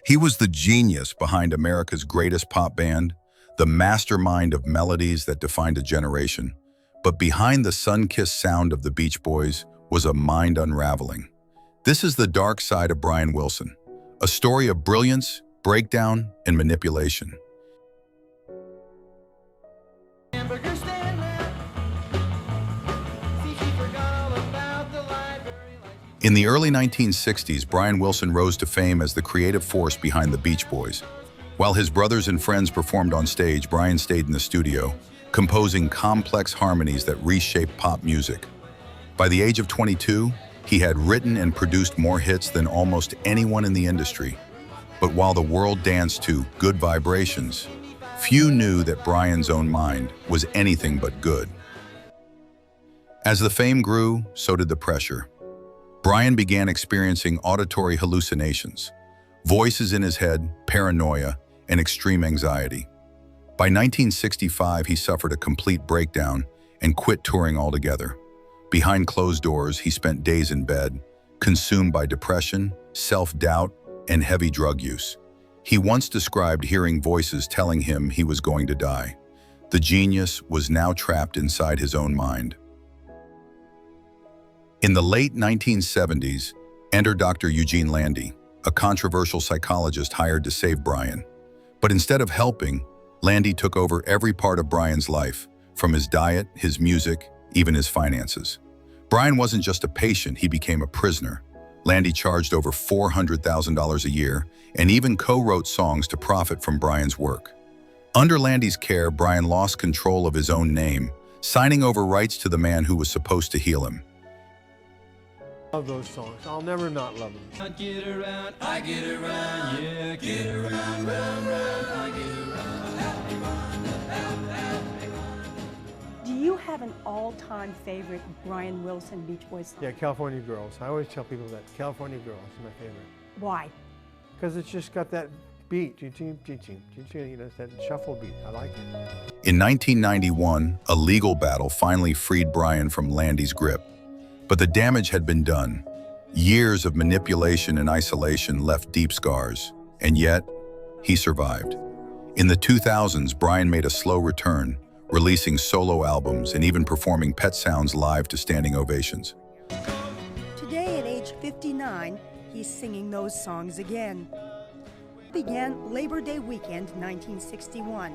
He was the genius behind America's greatest pop band, the mastermind of melodies that defined a generation. But behind the sun-kissed sound of the Beach Boys was a mind unraveling. This is the dark side of Brian Wilson, a story of brilliance, breakdown, and manipulation. In the early 1960s, Brian Wilson rose to fame as the creative force behind the Beach Boys. While his brothers and friends performed on stage, Brian stayed in the studio, composing complex harmonies that reshaped pop music. By the age of 22, he had written and produced more hits than almost anyone in the industry. But while the world danced to Good Vibrations, few knew that Brian's own mind was anything but good. As the fame grew, so did the pressure. Brian began experiencing auditory hallucinations, voices in his head, paranoia, and extreme anxiety. By 1965, he suffered a complete breakdown and quit touring altogether. Behind closed doors, he spent days in bed, consumed by depression, self-doubt, and heavy drug use. He once described hearing voices telling him he was going to die. The genius was now trapped inside his own mind. In the late 1970s, enter Dr. Eugene Landy, a controversial psychologist hired to save Brian. But instead of helping, Landy took over every part of Brian's life, from his diet, his music, even his finances. Brian wasn't just a patient, he became a prisoner. Landy charged over $400,000 a year and even co-wrote songs to profit from Brian's work. Under Landy's care, Brian lost control of his own name, signing over rights to the man who was supposed to heal him. Love those songs. I'll never not love them. I get around, yeah, get around, round, round, I get around. Do you have an all-time favorite Brian Wilson Beach Boys song? Yeah, California Girls. I always tell people that California Girls is my favorite. Why? Because it's just got that beat, you know, it's that shuffle beat. I like it. In 1991, a legal battle finally freed Brian from Landy's grip. But the damage had been done. Years of manipulation and isolation left deep scars, and yet, he survived. In the 2000s, Brian made a slow return, releasing solo albums and even performing Pet Sounds live to standing ovations. Today, at age 59, he's singing those songs again. Began Labor Day weekend 1961,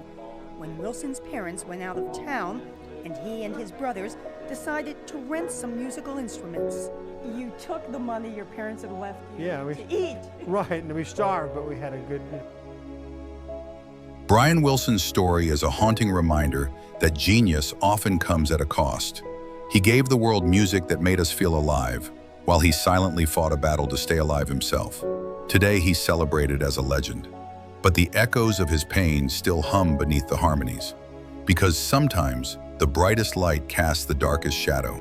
when Wilson's parents went out of town and he and his brothers decided to rent some musical instruments. You took the money your parents had left you to eat. Right, and we starved, but we had a good... Brian Wilson's story is a haunting reminder that genius often comes at a cost. He gave the world music that made us feel alive, while he silently fought a battle to stay alive himself. Today, he's celebrated as a legend. But the echoes of his pain still hum beneath the harmonies. Because sometimes, the brightest light casts the darkest shadow.